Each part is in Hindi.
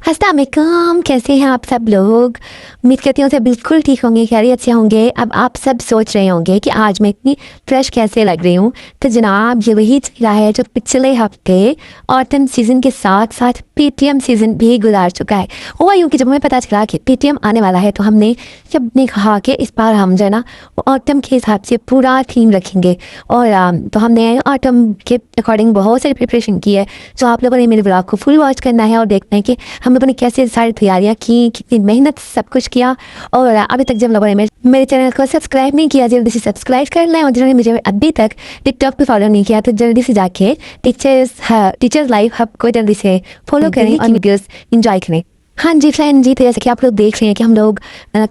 अस्सलाम वालेकुम, कैसे हैं आप सब लोग। उम्मीद करती हूँ सब बिल्कुल ठीक होंगे, खैरियत से होंगे। अब आप सब सोच रहे होंगे कि आज मैं इतनी फ्रेश कैसे लग रही हूँ। तो जनाब ये वही चीज़ है जो पिछले हफ्ते ऑटम सीज़न के साथ साथ पेटीएम सीज़न भी गुजार चुका है। हुआ यूँ कि जब हमें पता चला कि पेटीएम आने वाला है तो हमने जब ने कहा कि इस बार हम जो है ना ऑटम के हिसाब से पूरा थीम रखेंगे। और तो हमने ऑटम के अकॉर्डिंग बहुत सारी प्रिपरेशन की है। तो आप लोगों ने मेरे ब्लॉग को फुल वॉच करना है और देखना है कि हम लोगों ने कैसे सारी तैयारियां की, कितनी मेहनत सब कुछ किया। और अभी तक जब लोगों ने मेरे चैनल को सब्सक्राइब नहीं किया, जल्दी से सब्सक्राइब कर लें। और जिन्होंने मुझे अभी तक टिकटॉक पे फॉलो नहीं किया तो जल्दी से जाके टीचर्स लाइव हब को जल्दी से फॉलो करें और वीडियोस इंजॉय करें। हाँ जी फ्रेंड जी, तो जैसे कि आप लोग देख रहे हैं कि हम लोग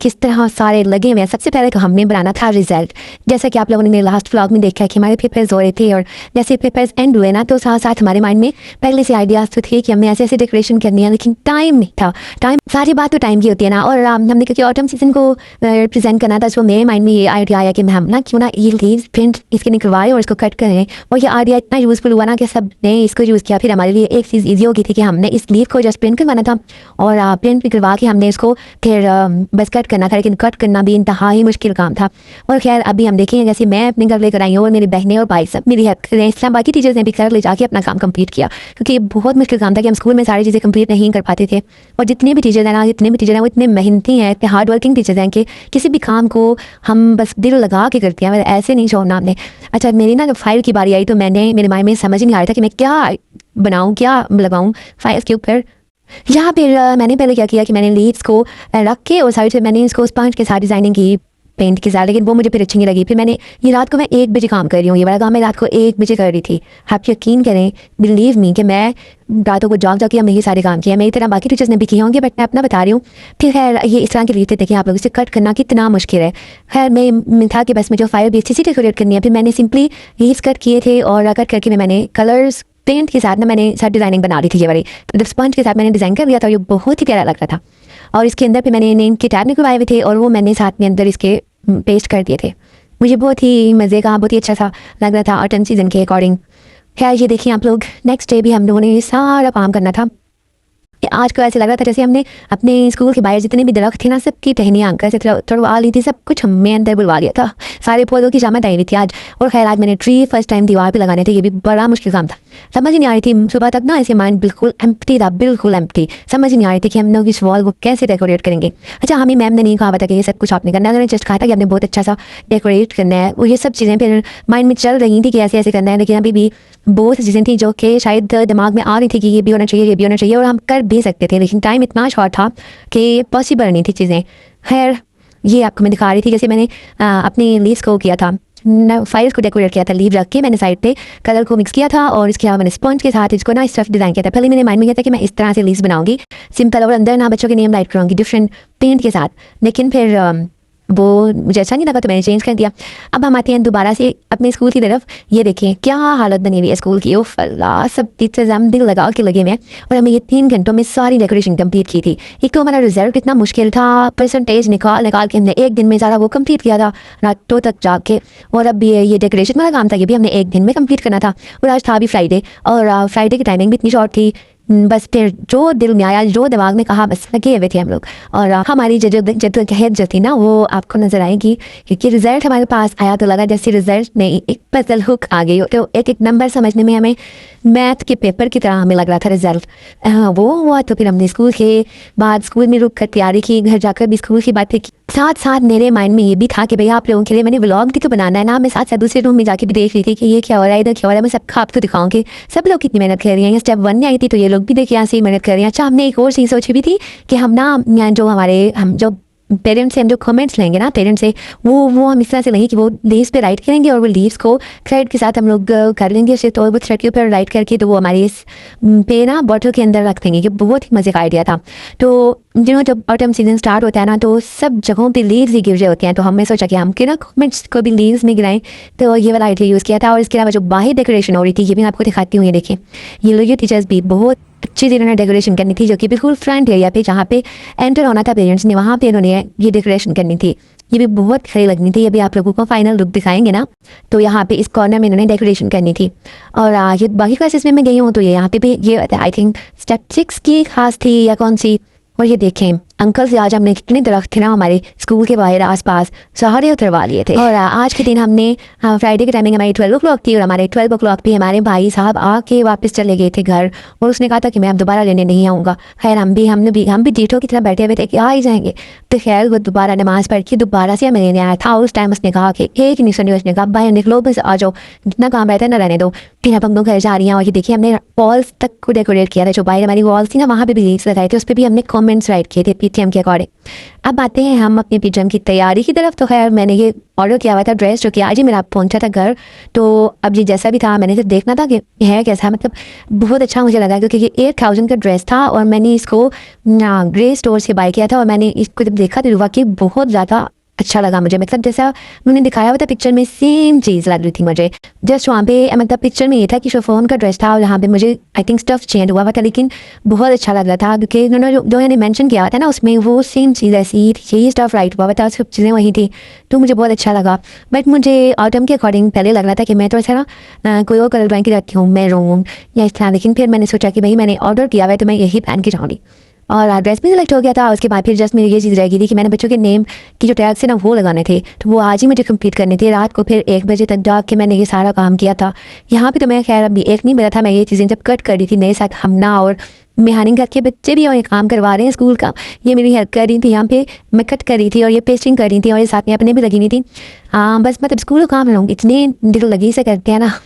किस तरह सारे लगे हुए हैं। सबसे पहले तो हमने बनाना था रिजल्ट। जैसा कि आप लोगों ने मेरे लास्ट व्लॉग में देखा कि हमारे पेपर्स हो रहे थे और जैसे पेपर्स एंड हुए ना तो साथ साथ हमारे माइंड में पहले से आइडियाज तो थे कि हमने ऐसे ऐसे डेकोरेशन करनी है, लेकिन टाइम नहीं था। टाइम सारी बात तो टाइम की होती है ना। और हमने क्योंकि ऑटम सीजन को रिप्रेजेंट करना था, तो मेरे माइंड में ये आइडिया आया कि हम ना क्यों ना ये लीव्स प्रिंट इसके निकलवाए और इसको कट करें। और ये आइडिया इतना यूजफुल हुआ ना कि सब ने इसको यूज़ किया। फिर हमारे लिए एक चीज़ ईजी हो गई थी कि हमने इस लीव को जस्ट प्रिंट करवाना था और प्रिंट भी करवा कि हमने इसको फिर बस कट करना था। लेकिन कट करना भी इंतहा ही मुश्किल काम था। और खैर अभी हम देखेंगे, जैसे मैं अपने घर लेकर आई हूँ और मेरी बहनें और भाई सब मेरी हेल्प कर रहे हैं। इसलिए बाकी टीचर्स ने भी घर ले जाके अपना काम कंप्लीट किया, क्योंकि ये बहुत मुश्किल काम था कि हम स्कूल में सारी चीज़ें कंप्लीट नहीं कर पाते थे। और जितने भी टीचर्स हैं ना, जितने भी टीचर हैं वो इतने मेहनती हैं, इतने हार्ड वर्किंग टीचर्स हैं कि किसी भी काम को हम बस दिल लगा के करते हैं, ऐसे नहीं छोड़ना हमने। अच्छा, मेरी ना जब फाइल की बारी आई तो मेरे माइंड में समझ नहीं आ रहा था कि मैं क्या बनाऊँ, क्या लगाऊँ फाइल के ऊपर। यहाँ फिर मैंने पहले क्या किया कि मैंने लीव्स को रख के और साइड से मैंने इसको स्पंज के साथ डिज़ाइनिंग की पेंट के साथ, लेकिन वो मुझे फिर अच्छी नहीं लगी। फिर मैंने ये रात को मैं 1 बजे काम कर रही हूँ, ये वाला काम मैं रात को 1 बजे कर रही थी। आप यकीन करें, बिलीव मी कि मैं रातों को जाग जाके हमने ये सारे काम किए। मेरी तरह बाकी टीचर्स ने भी किए होंगे, बट मैं अपना बता रही हूँ। फिर खैर ये इस तरह के लिए थे कि आप लोग इसे कट करना कितना मुश्किल है। खैर मैं था कि बस मुझे फाइल भी अच्छी सी डेकोरेट करनी है। फिर मैंने सिंपली लीव्स कट किए थे और कट करके मैंने कलर्स पेंट के साथ ना मैंने साथ डिज़ाइनिंग बना रही थी ये वाली। तो जब स्पंज के साथ मैंने डिज़ाइन कर लिया था, ये बहुत ही प्यारा लग रहा था। और इसके अंदर पे मैंने नेम के टैग निकलवाए हुए थे और वो मैंने साथ में अंदर इसके पेस्ट कर दिए थे। मुझे बहुत ही मज़े का, बहुत ही अच्छा सा लग रहा था ऑटम सीजन के अकॉर्डिंग। खैर ये देखिए आप लोग, नेक्स्ट डे भी हम लोगों ने ये सारा काम करना था। आज को ऐसे लग रहा था जैसे हमने अपने स्कूल के बाहर जितने भी दरख्त थे ना, सबकी टहनियाँ अंकल से तोड़वा ली थी, सब कुछ हमने अंदर बुलवा लिया था। सारे पौधों की जामत आई हुई थी आज। और खैर आज मैंने ट्री फर्स्ट टाइम दीवार पे लगाने थे, ये भी बड़ा मुश्किल काम था। समझ ही नहीं आ रही थी सुबह तक ना, ऐसे माइंड बिल्कुल एम्प्टी था, बिल्कुल एम्प्टी। समझ ही नहीं आ रही थी कि हम लोग इस वॉल को कैसे डेकोरेट करेंगे। अच्छा, हमें मैम ने नहीं कहा था कि ये सब कुछ आपने करना है, उन्होंने जस्ट कहा था कि आपने बहुत अच्छा सा डेकोरेट करना है। वो ये सब चीज़ें फिर माइंड में चल रही थी कि ऐसे ऐसे करना है, लेकिन अभी भी बहुत सी चीज़ें थी जो कि शायद दिमाग में आ रही थी कि ये भी होना चाहिए, ये भी होना चाहिए, और हम कर भी सकते थे, लेकिन टाइम इतना शॉर्ट था कि पॉसिबल नहीं थी चीज़ें। खैर ये आपको मैं दिखा रही थी जैसे मैंने अपनी लीव्स को किया था, फाइल्स को डेकोरेट किया था। लीव रख के मैंने साइड पे कलर को मिक्स किया था और इसके अलावा मैंने स्पंज के साथ इसको ना इस तरफ डिज़ाइन किया था। पहले मैंने माइंड में किया था कि मैं इस तरह से लीव्स बनाऊंगी सिंपल, और अंदर ना बच्चों के नेम राइट करूँगी डिफरेंट पेंट के साथ, लेकिन फिर वो मुझे अच्छा नहीं लगा तो मैंने चेंज कर दिया। अब हम आते हैं दोबारा से अपने स्कूल की तरफ। ये देखें क्या हालत बनी हुई है स्कूल की। ओफ अल्लाह, सब टीचर्स हम दिल लगा के लगे हुए हैं और हमें ये 3 घंटों में सारी डेकोरेशन कंप्लीट की थी। एक तो हमारा रिजल्ट कितना मुश्किल था, परसेंटेज निकाल के हमने 1 दिन में सारा वो कंप्लीट किया था रातों तक जाग के। और अब ये डेकोरेशन वाला काम था, ये भी हमने 1 दिन में कंप्लीट करना था। और आज था भी फ्राइडे, और फ्राइडे की टाइमिंग भी इतनी शॉर्ट थी। बस फिर जो दिल में आया, जो दिमाग में कहा, बस लगे हुए थे हम लोग। और हमारी जद्दोजहद जो थी ना वो आपको नजर आएगी, क्योंकि रिजल्ट हमारे पास आया तो लगा जैसे रिजल्ट में एक पजल हुक आ गई। तो एक एक नंबर समझने में हमें मैथ के पेपर की तरह हमें लग रहा था रिजल्ट। वो हुआ तो फिर हमने स्कूल के बाद स्कूल में रुक कर तैयारी की, घर जाकर भी स्कूल की बातें की। साथ साथ मेरे माइंड में ये भी था कि भैया आप लोगों के लिए मैंने व्लॉग भी तो बनाना है ना। मैं साथ साथ दूसरे रूम में जाके भी देख रही थी कि ये क्या हो रहा है, इधर क्या हो रहा है। मैं सबका आपको दिखाऊंगी सब लोग कितनी मेहनत कर रही हैं। स्टेप 1 में आई थी तो ये लोग भी देखिए यहाँ से मेहनत कर रही हैं। अच्छा, हमने एक और चीज़ सोची भी थी कि हम ना जो हम जो पेरेंट्स से हम जो कमेंट्स लेंगे ना पेरेंट्स से, वो हम इस तरह से लेंगे कि वो लीव्स पे राइट करेंगे और वो लीव्स को थ्रेड के साथ हम लोग कर लेंगे उसे, तो वो थ्रेड के ऊपर राइट करके तो वो हमारे इस पे ना बॉटल के अंदर रख देंगे। ये बहुत ही मज़े का आइडिया था। तो जब ऑटम सीजन स्टार्ट होता है ना तो सब जगहों पे लीव्स ही गिर रहे होते हैं, तो हमने सोचा कि हम कि ना कमेंट्स को भी लीव्स में गिराएं, तो ये वाला आइडिया यूज़ किया था। और इसके अलावा जो बाहर डेकोरेशन हो रही थी ये भी मैं आपको दिखाती हूँ। ये देखें, ये लोग ये टीचर्स भी बहुत अच्छी तरह डेकोरेशन करनी थी, जो कि बिल्कुल फ्रंट एरिया पे जहाँ पे एंटर होना था पेरेंट्स ने, वहाँ पे इन्होंने ये डेकोरेशन करनी थी। ये भी बहुत खड़ी लगनी थी। अभी आप लोगों को फाइनल लुक दिखाएंगे ना, तो यहाँ पे इस कॉर्नर में इन्होंने डेकोरेशन करनी थी। और ये बाकी क्लासेस में मैं गई हूँ तो ये यहाँ पे भी ये आई थिंक स्टेप 6 की खास थी या कौन सी। और ये देखें अंकल से आज हमने कितने दरख्त थे ना हमारे स्कूल के बाहर आसपास सारे उतरवा लिए थे। और आज के दिन हमने फ्राइडे की टाइमिंग हमारी 12 o'clock थी और हमारे 12 o'clock पे हमारे भाई साहब आके वापस चले गए थे घर और उसने कहा था कि मैं अब दोबारा लेने नहीं आऊँगा। खैर हम भी डीठो की तरह बैठे हुए थे कि आ ही जाएंगे। तो खैर वो दोबारा नमाज़ पढ़ के दोबारा से हमें लेने आया था। उस टाइम उसने कहा कि एक नहीं सुनी, उसने कहा भाई निकलो बस आ जाओ, जितना काम रहता है ना रहने दो। फिर अब हम लोग घर जा रही हैं और ये देखिए हमने वॉल्स तक को डेकोरेट किया था। जो बाहर हमारी वॉल्स थी ना वहाँ पे भी लीव्स लगाए थे, उस पर भी हमने कमेंट्स राइट किए थे पीटीएम के अकॉर्डिंग। अब आते हैं हम अपने पीटीएम की तैयारी की तरफ। तो खैर मैंने ये ऑर्डर किया हुआ था ड्रेस, जो कि आज ही मेरा पहुंचा था घर। तो अब ये जैसा भी था मैंने तो देखना था कि है कैसा, मतलब बहुत अच्छा मुझे लगा क्योंकि ये 8,000 का ड्रेस था और मैंने इसको ग्रे स्टोर से बाय किया था। और मैंने इसको जब देखा तो वाकई बहुत ज़्यादा अच्छा लगा मुझे। मतलब जैसा उन्होंने दिखाया हुआ था पिक्चर में सेम चीज़ लग रही थी मुझे। जस्ट वहाँ पे मतलब पिक्चर में ये था कि शिफॉन का ड्रेस था और यहाँ पे मुझे आई थिंक स्टफ चेंज हुआ था, लेकिन बहुत अच्छा लग रहा था क्योंकि उन्होंने जो मैंने मेंशन किया हुआ था ना उसमें वो सेम चीज़ ऐसी ही थी, यही स्टफ राइट हुआ था, सब चीज़ें वही थी। तो मुझे बहुत अच्छा लगा। बट मुझे ऑटम के अकॉर्डिंग पहले लग रहा था कि मैं थोड़ा सा ना कोई और कलर ड्राइंग की रखती हूँ, मैरून या इस तरह, लेकिन फिर मैंने सोचा कि भाई मैंने ऑर्डर किया हुआ है तो मैं यही पहन के जाऊँगी। और ड्रेस भी सिलेक्ट हो गया था। उसके बाद फिर जस्ट मेरी ये चीज़ रह गई थी कि मैंने बच्चों के नेम की जो टैग से ना वो लगाने थे, तो वो आज ही मुझे कंप्लीट करने थे। रात को फिर 1 बजे तक जाग के मैंने ये सारा काम किया था। यहाँ पे तो मैं खैर अभी एक नहीं मिला था, मैं ये चीज़ें जब कट कर रही थी मेरे साथ हमना और मेहानी घर के बच्चे भी और ये काम करवा रहे हैं स्कूल का, ये मेरी हेल्प कर रही थी। यहाँ पे मैं कट कर रही थी और ये पेस्टिंग कर रही थी और ये साथ में अपने भी लगी नहीं थी। बस मतलब स्कूल काम लोग इतने दिल लगी से करते हैं ना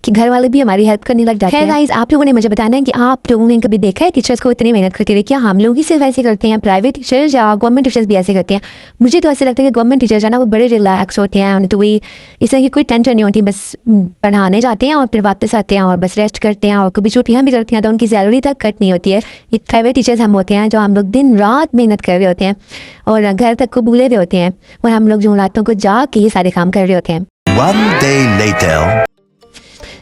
कि घर वाले भी हमारी हेल्प करने लग जाते हैं। गाइस आप लोगों ने मुझे बताना है कि आप लोगों ने कभी देखा है टीचर्स को इतनी मेहनत करते हुए? क्या हम लोग ही सिर्फ ऐसे करते हैं, प्राइवेट टीचर्स या गवर्नमेंट टीचर्स भी ऐसे करते हैं? मुझे तो ऐसे लगता है कि गवर्नमेंट टीचर्स है ना वो बड़े रिलैक्स होते हैं, तो वही इस तरह की कोई टेंशन नहीं होती, बस पढ़ाने जाते हैं और फिर वापस आते हैं और बस रेस्ट करते हैं और कभी छुट्टियाँ भी करते हैं तो उनकी सैलरी तक कट नहीं होती है। ये प्राइवेट टीचर्स हम होते हैं जो हम लोग दिन रात मेहनत कर रहे होते हैं और घर तक को भूले हुए होते हैं और हम लोग जो रातों को जाके ये सारे काम कर रहे होते हैं। One day later.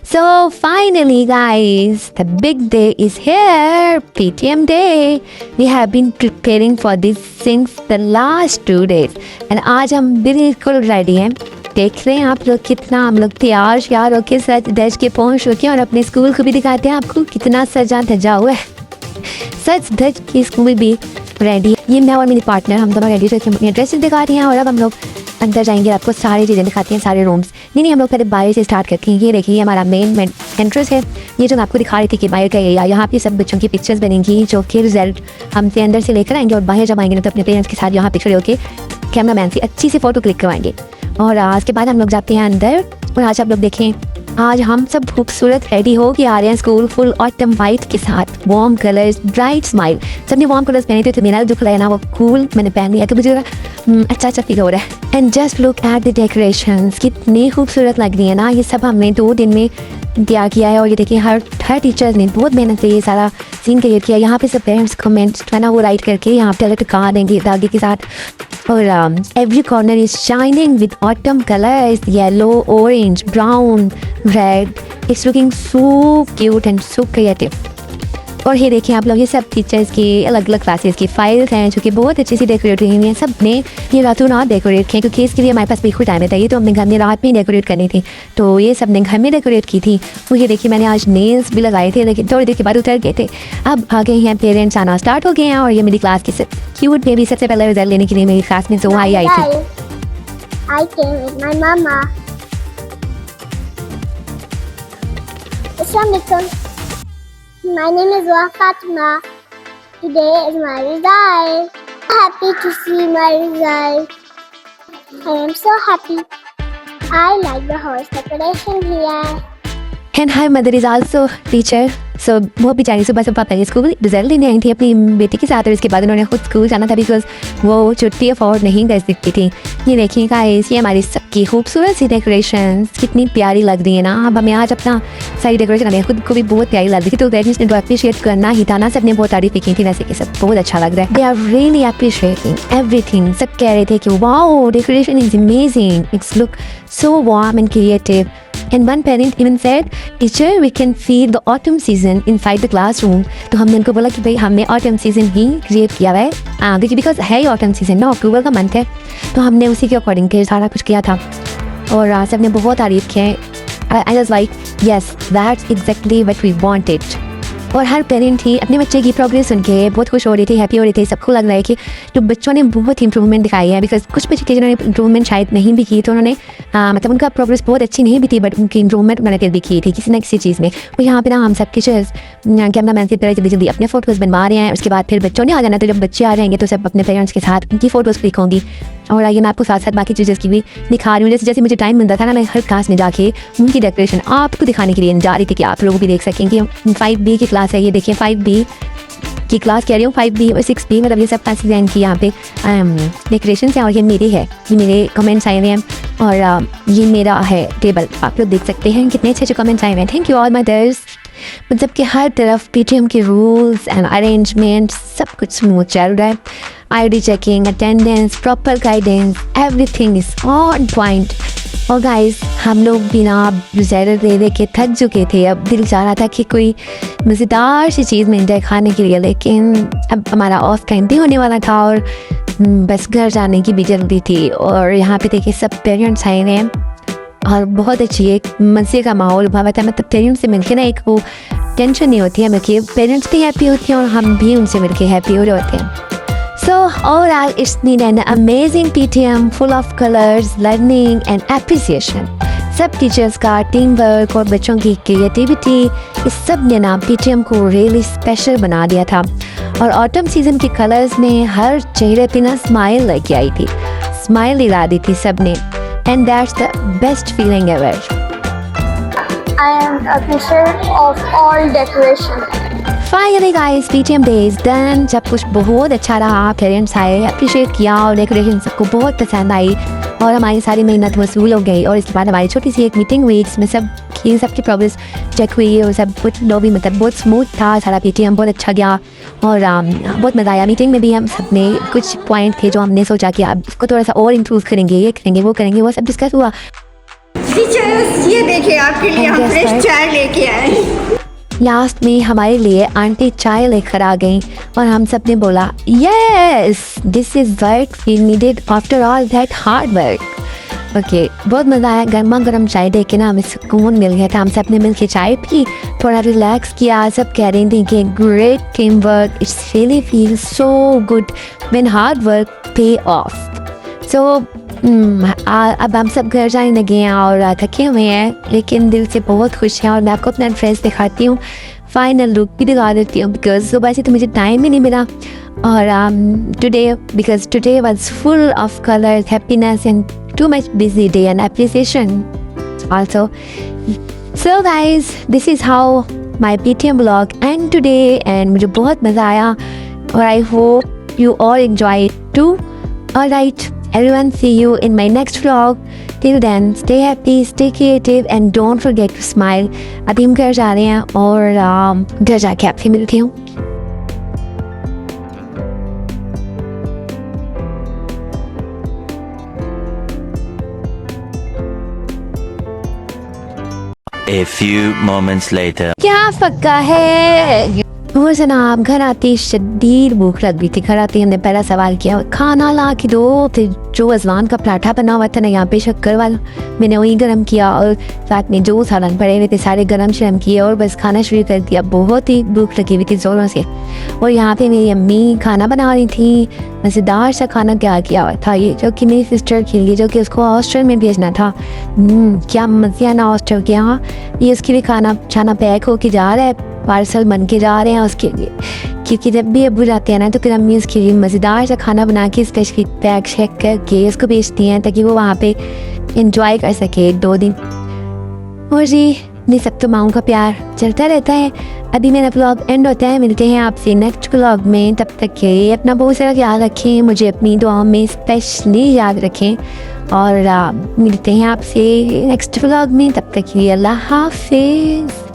So finally guys, the big day is here, PTM day. We have been preparing for this since the last 2 days and आज हम बिल्कुल रेडी हैं। देख रहे हैं आप लोग कितना हम लोग तैयार श्यार होके सज धज के पहुँच चुके हैं और अपने स्कूल को भी दिखाते हैं आपको कितना सजा धजा हुआ है। सज धज के स्कूल भी रेडी। ये मैं और मेरी पार्टनर हम दोनों रेडी रखे अपनी ड्रेसेस दिखा रही हैं और अब हम लोग अंदर जाएंगे, आपको सारी चीज़ें दिखाती हैं, सारे रूम्स। नहीं हम लोग पहले बाहर से स्टार्ट करते हैं। ये देखिए हमारा मेन एंट्रेंस है, ये जो मैं आपको दिखा रही थी कि बाहर का एरिया, यहाँ पे सब बच्चों की पिक्चर्स बनेंगी जो कि रिजल्ट हमसे अंदर से लेकर आएंगे और बाहर जब आएंगे ना तो अपने पेरेंट्स के साथ यहाँ पिक्चर होकर कैमरा मैन से अच्छी सी फ़ोटो क्लिक करवाएंगे। और उसके बाद हम लोग जाते हैं अंदर और आज आप लोग देखें आज हम सब खूबसूरत रेडी हो के आ रहे हैं स्कूल, फुल ऑटम वाइट के साथ, वार्म कलर्स, ब्राइट स्माइल। सबने वार्म कलर्स पहने थे तो मेरा जो कलर है ना वो कूल मैंने पहन लिया तो मुझे अच्छा फील हो रहा है। And just look at the decorations, कितनी खूबसूरत लग रही है ना। ये सब हमने 2 दिन में तैयार किया है और ये देखिए हर टीचर्स ने बहुत मेहनत से ये सारा सीन क्रिएट किया। यहाँ पे सब पेरेंट्स कमेंट्स है ना वो राइट करके यहाँ पे लटका देंगे धागे के साथ। और every corner is shining with autumn colours, yellow, orange, brown, red. It's looking so cute and so creative. और ये देखिए आप लोग ये सब टीचर्स की अलग अलग क्लासेस की फाइल्स हैं जो कि बहुत अच्छी सी डेकोरेट हुई हैं। सब ने ये रातों रात डेकोरेट किए क्योंकि इसके लिए हमारे पास बिल्कुल टाइम रहता है। ये तो हमने घर में रात में ही डेकोरेट करनी थी तो ये सब ने घर में डेकोरेट की थी। वो ये देखिए मैंने आज नेल्स भी लगाए थे लेकिन थोड़ी देर के बाद उतर गए थे। अब आगे हैं पेरेंट्स आना स्टार्ट हो गए हैं और ये मेरी क्लास की क्यूट बेबी सबसे पहले रिजल्ट लेने के लिए मेरी क्लास में जो आई थी। I came with my mama. Assalamualaikum. My name is Fatima. Today is my result. Happy to see my result. I am so happy. I like the horse decoration here. And her mother is also teacher. So वो बेचारी सुबह से पापा के स्कूल रिजल्ट लेने आई थी अपनी बेटी के साथ और इसके बाद उन्होंने खुद स्कूल जाना था बिकॉज वो छुट्टी अफोर्ड नहीं कर सकती थी। ये देखिए गाइस ये हमारी सबकी खूबसूरत सी डेकोरेशंस कितनी प्यारी लग रही है ना। अब हमें आज अपना सारी डेकोरेशन हमें खुद को भी बहुत प्यारी लग रही थी तो पेरेंट्स ने तो अप्रिशिएट करना ही था ना। सबने बहुत तारीफ की थी वैसे कि सब बहुत अच्छा लग रहा है। They are really appreciating everything. सब कह रहे थे कि wow decoration is amazing, it's look so warm and creative. And one parent even said teacher we can feel the autumn season inside the classroom. तो हमने उनको बोला कि भाई हमने ऑटम सीजन ही क्रिएट किया हुआ है क्योंकि बिकॉज है ही ऑटम सीजन ना, अक्टूबर का मंथ है, तो हमने उसी के अकॉर्डिंग के सारा कुछ किया था। और सब ने बहुत तारीफ़ की है। I was like yes that's exactly what we wanted. और हर पेरेंट ही अपने बच्चे की प्रोग्रेस सुन के बहुत खुश हो रहे थे, हैप्पी हो रहे थे। सबको लग रहा है कि जो बच्चों ने बहुत इंप्रूवमेंट दिखाई है, बिकॉज कुछ बच्चे थे जिन्होंने इंप्रूवमेंट शायद नहीं भी की, तो उन्होंने मतलब उनका प्रोग्रेस बहुत अच्छी नहीं भी थी, बट उनकी इंप्रूवमेंट उन्होंने फिर भी की थी किसी न किसी चीज़ में। तो यहाँ पे ना हम सब टीचर्स कैमरा मैन से जल्दी जल्दी अपने फ़ोटोज़ बनवा रहे हैं। उसके बाद फिर बच्चों ने आ जाना, तो जब बच्चे आ जाएंगे तो सब अपने पेरेंट्स के साथ उनकी फ़ोटोज़ क्लिक होंगी। और आइए मैं आपको साथ साथ बाकी चीज़ें की भी दिखा रही हूँ। जैसे जैसे मुझे टाइम मिलता था ना, मैं हर क्लास में जाके उनकी डेकोरेशन आपको दिखाने के लिए जा रही थी कि आप लोग भी देख सकेंगे। 5B की क्लास है, ये देखिए 5B की क्लास कह रही हूँ, 5B और 6B, मतलब ये सब क्लासेज हैं इनकी यहाँ पे डेकोरेशन है। और ये मेरे है, ये मेरे कमेंट्स आए हुए हैं, और ये मेरा है टेबल, आप लोग देख सकते हैं कितने अच्छे अच्छे कमेंट्स आए हुए हैं। Thank you all mothers. मतलब कि हर तरफ PTM के रूल्स एंड अरेंजमेंट सब कुछ स्मूथ चल रहा है। ID checking, attendance, proper guidance, everything is on point. और गाइस हम लोग बिना रिजल्ट दे के थक चुके थे, अब दिल चाह रहा था कि कोई मज़ेदार सी चीज़ मिल जाए खाने के लिए, लेकिन अब हमारा ऑफ टाइम भी होने वाला था और बस घर जाने की भी जल्दी थी। और यहाँ पे देखिए सब पेरेंट्स आए हैं और बहुत अच्छी एक मज़े का माहौल हुआ था। मतलब पेरेंट्स से मिलके ना एक वो टेंशन नहीं होती है हमें कि पेरेंट्स भी हैप्पी होती हैं और हम भी उनसे मिलके हैप्पी हो रहे होते हैं। So overall it's been an amazing PTM full of colors, learning and appreciation. सब टीचर्स का टीम वर्क और बच्चों की क्रिएटिविटी, इस सब ने ना PTM को रियली स्पेशल बना दिया था। और ऑटम सीजन के कलर्स ने हर चेहरे पे ना स्माइल लेके आई थी, स्माइल दिला दी थी सब ने, and that's the best feeling ever. I am appreciative of all decoration. Finally guys, PTM day is done। सब कुछ बहुत अच्छा रहा, पेरेंट्स आए, अप्रिशिएट किया और डेकोरेशन सबको बहुत पसंद आई और हमारी सारी मेहनत वसूल हो गई। और इसके बाद हमारी छोटी सी एक मीटिंग हुई जिसमें सबकी प्रोग्रेस चेक हुई और सब कुछ लो भी मतलब बहुत स्मूथ था सारा। PTM बहुत अच्छा गया और बहुत मज़ा आया। मीटिंग में भी हम सब ने कुछ पॉइंट थे जो हमने सोचा कि अब इसको थोड़ा सा और इम्प्रूव करेंगे, ये करेंगे वो करेंगे, वो सब डिस्कस हुआ। टीचर्स ये देखिए आपके लिए हम फ्रेश चाय लेके आए। लास्ट में हमारे लिए आंटी चाय लेकर आ गई और हम सब ने बोला yes this is what we needed after all that hard work. Okay बहुत मज़ा आया, गर्मा गर्म चाय दे के ना हमें सुकून मिल गया था। हम सब ने मिल के चाय पी, थोड़ा रिलैक्स किया। सब कह रहे थे कि great team work, it's really feel so good when hard work पे ऑफ। सो अब हम सब घर जाने लगे हैं और थके हुए हैं, लेकिन दिल से बहुत खुश हैं। और मैं आपको अपना ड्रेस दिखाती हूँ, फाइनल लुक भी दिखा देती हूँ, बिकॉज सुबह से तो मुझे टाइम ही नहीं मिला। और today was full of colours, happiness and too much busy day and appreciation also. So guys this is how my PTM blog and today, and मुझे बहुत मज़ा आया और I hope you all enjoy it too. Alright, everyone, see you in my next vlog. Till then, stay happy, stay creative and don't forget to smile. अभी हम घर जा रहे हैं और घर जाके आपसे मिलती हूँ। A few moments later. क्या पक्का है? और जनाब घर आती शदीद भूख लग रही थी। घर आती हमने पहला सवाल किया खाना ला के दो। फिर जो अजवान का पराठा बना हुआ था ना यहाँ पे शक्कर वाला, मैंने वही गर्म किया और साथ में जो सालन पड़े हुए थे सारे गर्म शर्म किए और बस खाना शुरू कर दिया। बहुत ही भूख लगी हुई थी ज़ोरों से। और यहाँ पे मेरी अम्मी खाना बना रही थी, मज़ेदार सा खाना तैयार किया हुआ था ये, जो कि मेरी सिस्टर के लिए, जो कि उसको हॉस्टल में भेजना था। क्या मज़े ना हॉस्टल के यहाँ। ये उसके लिए खाना पैक होके जा रहा है, पार्सल बन के जा रहे हैं उसके लिए, क्योंकि जब भी अब्बू जाते हैं ना तो फिर अम्मी उसके लिए मज़ेदार सा खाना बना के स्पेशली पैक शेक करके उसको भेजती हैं ताकि वो वहाँ पे इंजॉय कर सके 1-2 दिन। और जी ये सब तो माँओं का प्यार चलता रहता है। अभी मेरा ब्लॉग एंड होता है, मिलते हैं आपसे नेक्स्ट ब्लॉग में। तब तक के अपना बहुत सारा ख्याल रखें, मुझे अपनी दुआओं में स्पेशली याद रखें और मिलते हैं आपसे नेक्स्ट ब्लॉग में। तब तक के लिए अल्लाह हाफिज़।